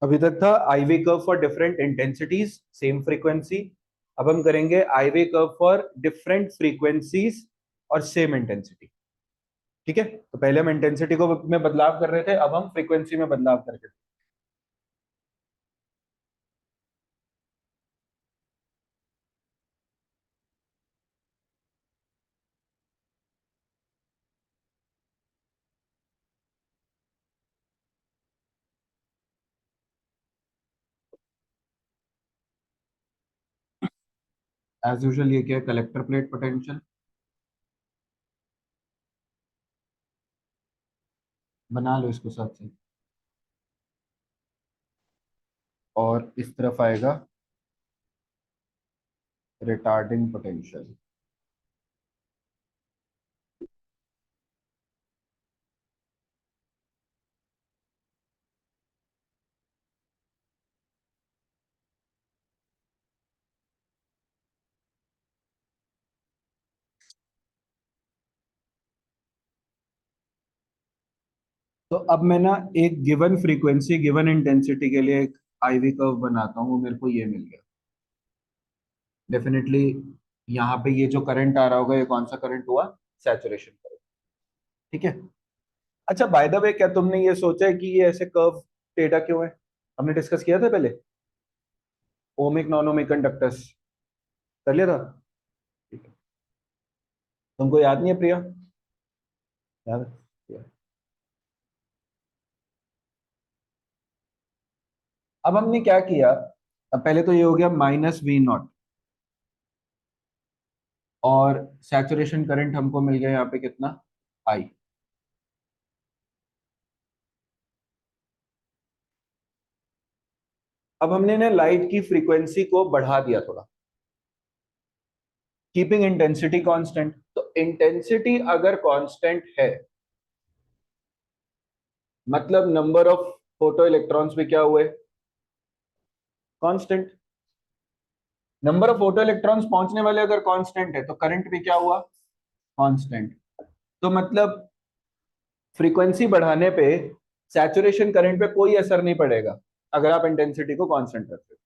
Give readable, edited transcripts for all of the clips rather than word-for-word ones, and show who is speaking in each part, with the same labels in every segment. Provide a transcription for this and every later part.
Speaker 1: अभी तक था IV curve for different intensities same frequency. अब हम करेंगे IV curve for different frequencies और सेम इंटेंसिटी। ठीक है, तो पहले हम इंटेंसिटी को में बदलाव कर रहे थे, अब हम फ्रीक्वेंसी में बदलाव करके। एज यूजुअल ये क्या है, कलेक्टर प्लेट पोटेंशियल। बना लो इसको साथ से। और इस तरफ आएगा रिटार्डिंग पोटेंशियल। तो अब मैं ना एक गिवन फ्रीक्वेंसी गिवन इंटेंसिटी के लिए एक आईवी कर्व बनाता हूँ, मेरे को ये मिल गया। डेफिनेटली यहाँ पे ये जो करंट आ रहा होगा, ये कौन सा करंट हुआ? Saturation current. ठीक है। अच्छा, बाय द वे, क्या तुमने ये सोचा है कि ये ऐसे कर्व टेढ़ा क्यों है? हमने डिस्कस किया था पहले, ओमिक नॉन ओमिक कंडक्टर्स कर लिया था। ठीक है। तुमको याद नहीं है प्रिया? याद है? अब हमने क्या किया, अब पहले तो ये हो गया -V0, और सैचुरेशन करंट हमको मिल गया यहाँ पे कितना? आई। अब हमने ना लाइट की फ्रीक्वेंसी को बढ़ा दिया थोड़ा, कीपिंग इंटेंसिटी कांस्टेंट। तो इंटेंसिटी अगर कांस्टेंट है, मतलब नंबर ऑफ फोटो इलेक्ट्रॉन्स भी क्या हुए? Constant. Number of photo electrons पहुंचने वाले अगर कांस्टेंट है, तो करंट भी क्या हुआ? कांस्टेंट। तो मतलब फ्रीक्वेंसी बढ़ाने पे सैचुरेशन करंट पे कोई असर नहीं पड़ेगा अगर आप इंटेंसिटी को कांस्टेंट रखते हो।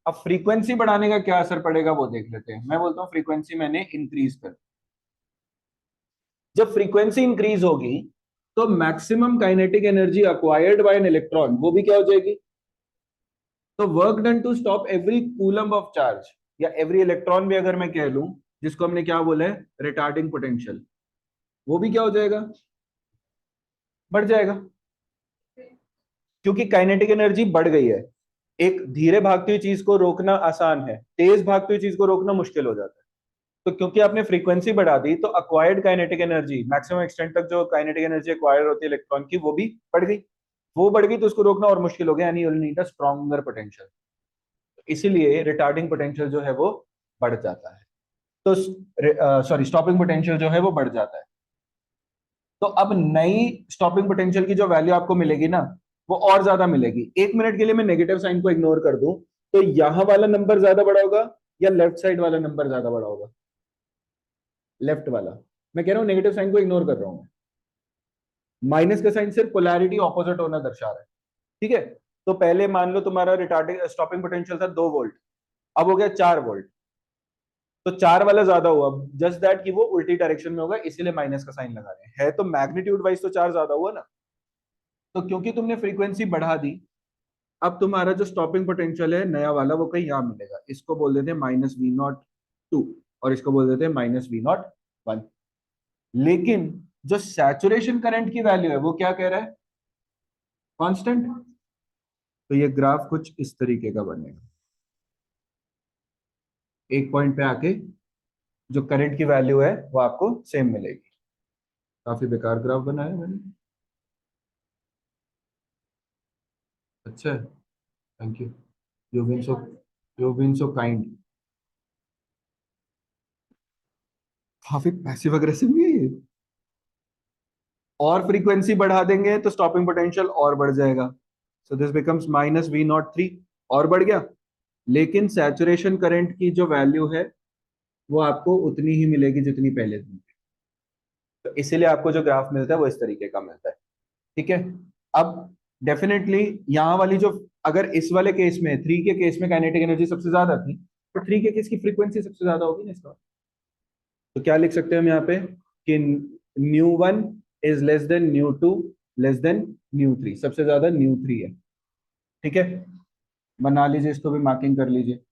Speaker 1: अब फ्रीक्वेंसी बढ़ाने का क्या असर पड़ेगा वो देख लेते हैं। मैं बोलता हूँ फ्रीक्वेंसी मैंने इंक्रीज कर। जब फ्रीक्वेंसी इंक्रीज होगी तो maximum kinetic energy acquired by an electron वो भी क्या हो जाएगी? तो work done to stop every coulomb of charge, या एवरी इलेक्ट्रॉन भी अगर मैं कह लूं, जिसको हमने क्या बोला है, रिटार्डिंग पोटेंशियल, वो भी क्या हो जाएगा? बढ़ जाएगा। क्योंकि काइनेटिक एनर्जी बढ़ गई है। एक धीरे भागती हुई चीज को रोकना आसान है, तेज भागती हुई चीज को रोकना मुश्किल हो जाता है। तो क्योंकि आपने फ्रीक्वेंसी बढ़ा दी, तो acquired kinetic energy, maximum extent तक जो काइनेटिक एनर्जी एक्वायर होती है इलेक्ट्रॉन की, वो भी बढ़ गई। वो बढ़ गई तो उसको रोकना और मुश्किल हो गया, यानी you will need a stronger potential. इसीलिए रिटार्डिंग पोटेंशियल जो है वो बढ़ जाता है। तो सॉरी, स्टॉपिंग पोटेंशियल जो है वो बढ़ जाता है। तो अब नई स्टॉपिंग पोटेंशियल की जो वैल्यू आपको मिलेगी ना, वो और ज्यादा मिलेगी। 1 मिनट के लिए मैं नेगेटिव साइन को इग्नोर कर दूं, तो यहां वाला नंबर ज्यादा बड़ा होगा या लेफ्ट साइड वाला नंबर ज्यादा बड़ा होगा? लेफ्ट वाला। मैं कह रहा हूं नेगेटिव साइन को इग्नोर कर रहा हूं मैं। माइनस का साइन सिर्फ पोलैरिटी ऑपोजिट होना दर्शा रहा है। ठीक है। तो पहले मान लो तुम्हारा रिटार्डिंग स्टॉपिंग पोटेंशियल था 2 वोल्ट, अब हो गया 4 वोल्ट। तो 4 वाला ज्यादा हुआ, जस्ट दैट कि वो उल्टी डायरेक्शन में होगा, इसीलिए माइनस का साइन लगा रहे हैं। है तो मैग्नीट्यूड वाइज तो 4 ज्यादा हुआ ना। तो क्योंकि तुमने फ्रीक्वेंसी बढ़ा दी, अब तुम्हारा जो स्टॉपिंग पोटेंशियल है नया वाला, वो कहीं यहाँ मिलेगा। इसको बोल देते हैं -V02, और इसको बोल देते हैं -V01। लेकिन जो सैचुरेशन करंट की वैल्यू है वो क्या कह रहा है? कांस्टेंट। तो ये ग्राफ कुछ इस तरीके का बनेगा। एक पॉइंट पे आके जो करंट की वैल्यू है वो आपको सेम मिलेगी। काफी बेकार ग्राफ बनाया मैंने। अच्छा है, thank you. You been so you been so kind. काफी पैसिव अग्रेसिव भी है ये। और फ्रीक्वेंसी बढ़ा देंगे तो स्टॉपिंग पोटेंशियल और बढ़ जाएगा। सो दिस बिकम्स -V03, और बढ़ गया। लेकिन सैचुरेशन करंट की जो वैल्यू है वो आपको उतनी ही मिलेगी जितनी पहले थी। तो इसीलिए आपको जो ग्राफ मिलता है वो इस तरीके का मिलता है। ठीक है। अब डेफिनेटली यहाँ वाली जो अगर इस वाले केस में 3 के केस में काइनेटिक एनर्जी सबसे ज्यादा थी, तो 3 के केस की फ्रीक्वेंसी सबसे ज्यादा होगी ना इसका। तो क्या लिख सकते हैं हम यहाँ पे कि new 1 is less than new 2 less than new 3, सबसे ज्यादा न्यू 3 है। ठीक है, बना लीजिए, इसको भी मार्किंग कर लीजिए।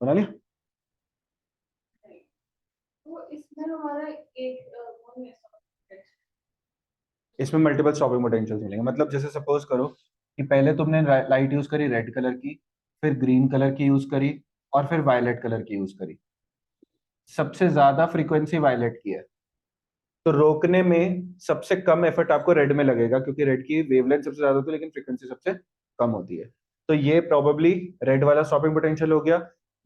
Speaker 1: बना लिया।
Speaker 2: तो इसमें हमारा एक वो नहीं है।
Speaker 1: इसमें मल्टीपल स्टॉपिंग पोटेंशियल मिलेंगे। मतलब जैसे सपोज करो कि पहले तुमने लाइट यूज करी रेड कलर की, फिर ग्रीन कलर की यूज करी, और फिर वायलेट कलर की यूज करी। सबसे ज्यादा फ्रीक्वेंसी वायलेट की है, तो रोकने में सबसे कम एफर्ट आपको रेड में लगेगा, क्योंकि रेड की वेवलेंथ सबसे ज्यादा होती है लेकिन फ्रीक्वेंसी सबसे कम होती है। तो ये प्रोबेबली रेड वाला स्टॉपिंग पोटेंशियल हो गया।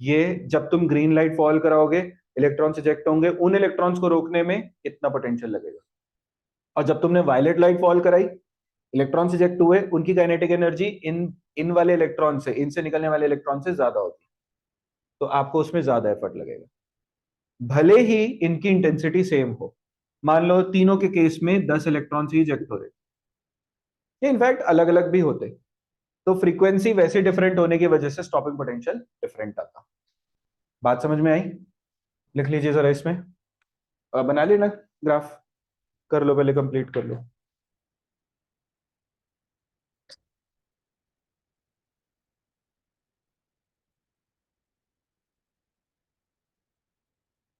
Speaker 1: ये जब तुम ग्रीन लाइट फॉल कराओगे, इलेक्ट्रॉन्स इजेक्ट होंगे, उन इलेक्ट्रॉन्स को रोकने में इतना पोटेंशियल लगेगा। और जब तुमने वायलेट लाइट फॉल कराई, इलेक्ट्रॉन्स इजेक्ट हुए, उनकी काइनेटिक एनर्जी इन इन वाले इलेक्ट्रॉन से, इनसे निकलने वाले इलेक्ट्रॉन से ज्यादा होती है, तो आपको उसमें ज्यादा एफर्ट लगेगा, भले ही इनकी इंटेंसिटी सेम हो। मान लो तीनों के केस में 10 इलेक्ट्रॉन ही इजेक्ट हो रहे, ये इनफैक्ट अलग अलग भी होते, तो फ्रीक्वेंसी वैसे डिफरेंट होने की वजह से स्टॉपिंग पोटेंशियल डिफरेंट आता। बात समझ में आई? लिख लीजिए जरा इसमें। बना लिया ना ग्राफ? कर लो, पहले कंप्लीट कर लो।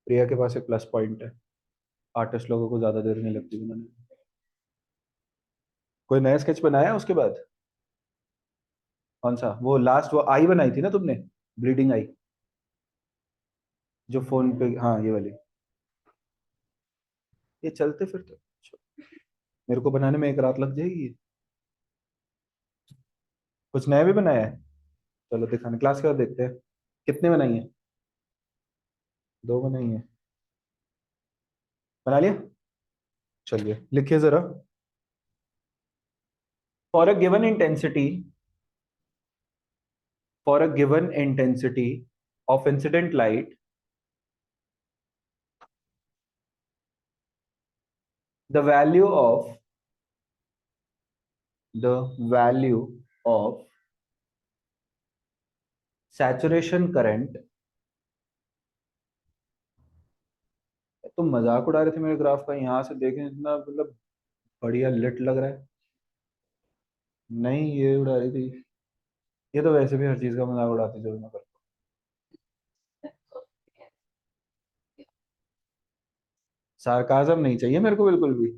Speaker 1: प्रिया के पास एक प्लस पॉइंट है, आर्टिस्ट लोगों को ज्यादा देर नहीं लगती उन्होंने। कोई नया स्केच बनाया उसके बाद? कौन सा? वो लास्ट वो आई बनाई थी ना तुमने, ब्लीडिंग आई, जो फोन पे, हाँ ये वाली। ये चलते फिरते, मेरे को बनाने में एक रात लग जाएगी ये। कुछ नया भी बनाया है? चलो दिखाने, क्लास के बाद देखते हैं। कितने बनाई है? 2 बनाई है। बना लिया? चलिए लिखिए जरा। For a given intensity, for a given intensity of incident light, the value of saturation current, तुम मजाक उड़ा रहे थे मेरे ग्राफ का, यहाँ से देखें इतना मतलब बढ़िया लिट लग रहा है। नहीं ये उड़ा रही थी, ये तो वैसे भी हर चीज का मजाक उड़ाती जो मैं करता हूँ। सार्काज्म नहीं चाहिए मेरे को बिल्कुल भी।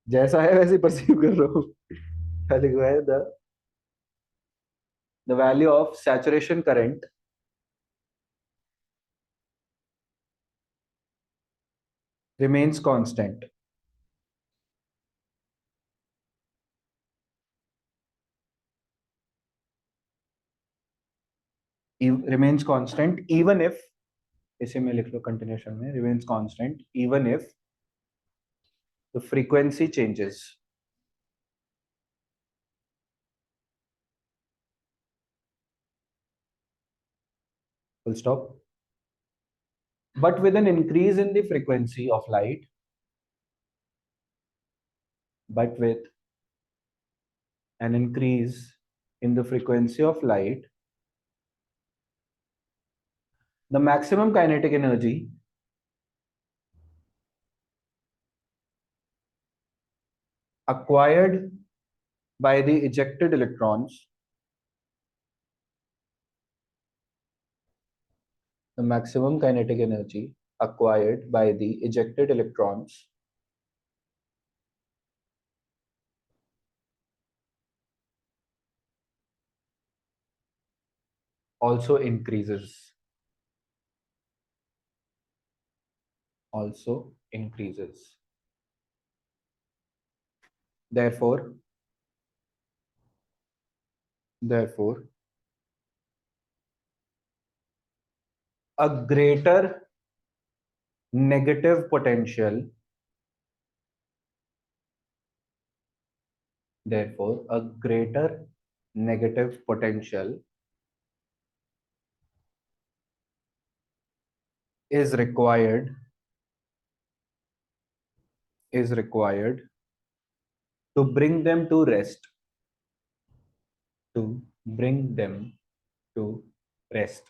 Speaker 1: जैसा है वैसे परसीव कर रहा हूँ। क्या लिखा है? The value of saturation current remains constant remains constant even if, इसे में लिख लो कंटिन्यूशन में, remains constant even if the frequency changes. Full stop. But with an increase in the frequency of light, but with an increase in the frequency of light, the maximum kinetic energy acquired by the ejected electrons, the maximum kinetic energy acquired by the ejected electrons also increases. Also increases. Therefore, therefore a greater negative potential, therefore a greater negative potential is required to bring them to rest, to bring them to rest.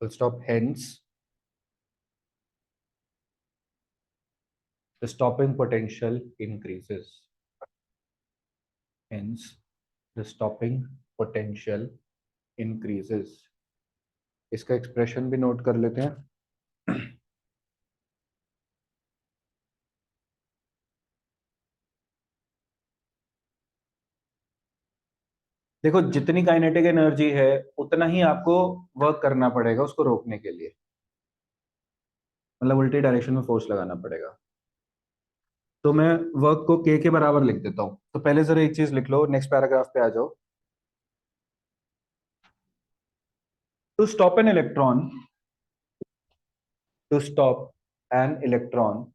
Speaker 1: Full stop. Hence, the stopping potential increases. Hence, the stopping potential increases. इसका expression भी note कर लेते हैं. देखो, जितनी kinetic energy है उतना ही आपको वर्क करना पड़ेगा उसको रोकने के लिए, मतलब उल्टी डायरेक्शन में फोर्स लगाना पड़ेगा. तो मैं वर्क को के बराबर लिख देता हूं. तो पहले जरा एक चीज लिख लो, नेक्स्ट पैराग्राफ पे आ जाओ. To stop an electron, to stop an electron,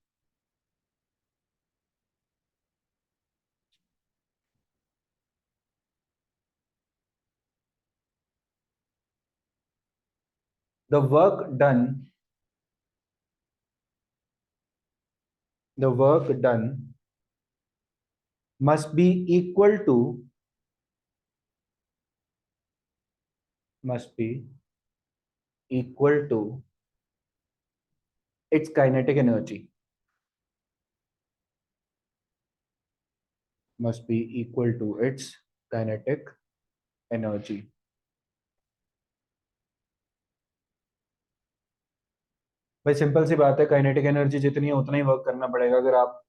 Speaker 1: the work done must be equal to its kinetic energy, must be equal to its kinetic energy. भाई सिंपल सी बात है, काइनेटिक एनर्जी जितनी है उतना ही वर्क करना पड़ेगा. अगर आप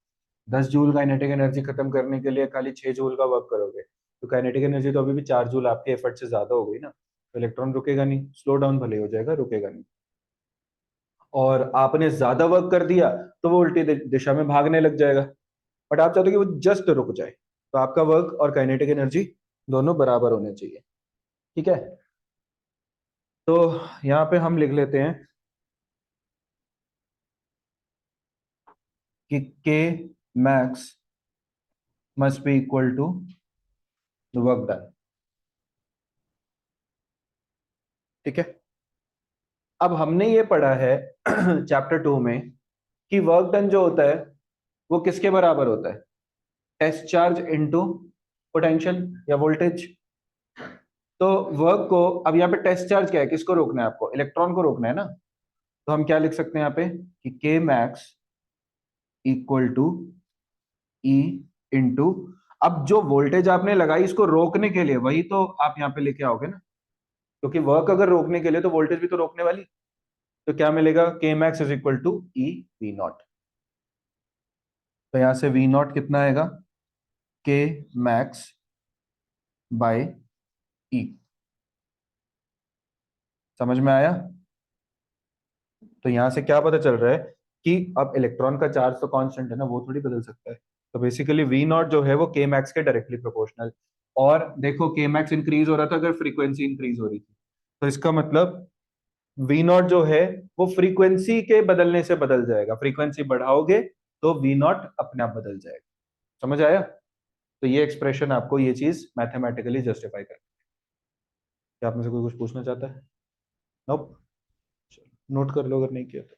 Speaker 1: 10 जूल काइनेटिक एनर्जी खत्म करने के लिए खाली 6 जूल का वर्क करोगे तो काइनेटिक एनर्जी तो अभी भी 4 जूल आपके एफर्ट से ज्यादा हो गई ना. तो इलेक्ट्रॉन रुकेगा नहीं, स्लो डाउन भले हो जाएगा, रुकेगा नहीं. और आपने ज्यादा वर्क कर दिया तो वो उल्टी दिशा में भागने लग जाएगा. बट आप चाहते हो कि वो जस्ट रुक जाए. तो आपका वर्क और काइनेटिक एनर्जी दोनों बराबर होने चाहिए. ठीक है. तो यहाँ पे हम लिख लेते हैं कि K max must be equal to the work done. ठीक है. अब हमने ये पढ़ा है चैप्टर 2 में कि वर्क डन जो होता है वो किसके बराबर होता है, टेस्ट चार्ज इनटू पोटेंशियल या वोल्टेज. तो वर्क को, अब यहाँ पे टेस्ट चार्ज क्या है, किसको रोकना है आपको, इलेक्ट्रॉन को रोकना है ना. तो हम क्या लिख सकते हैं यहाँ पे कि K max equal to E into, अब जो वोल्टेज आपने लगाई इसको रोकने के लिए वही तो आप यहाँ पे लेके आओगे ना, क्योंकि वर्क अगर रोकने के लिए तो वोल्टेज भी तो रोकने वाली. तो क्या मिलेगा, K max is equal to E V not. तो यहां से वी नॉट कितना आएगा, के मैक्स बाय ई. समझ में आया. तो यहां से क्या पता चल रहा है कि अब इलेक्ट्रॉन का चार्ज तो कांस्टेंट है ना, वो थोड़ी बदल सकता है. तो बेसिकली वी नॉट जो है वो के मैक्स के डायरेक्टली प्रोपोर्शनल. और देखो के मैक्स इंक्रीज हो रहा था अगर फ्रीक्वेंसी इंक्रीज हो रही थी, तो इसका मतलब वी नॉट जो है वो फ्रीक्वेंसी के बदलने से बदल जाएगा. फ्रीक्वेंसी बढ़ाओगे तो वी नॉट अपने आप बदल जाएगा. समझ आया. तो ये एक्सप्रेशन आपको ये चीज मैथमेटिकली जस्टिफाई करती है. क्या आप में से कोई कुछ पूछना चाहता है? नोप. नोट कर लो अगर नहीं किया तो.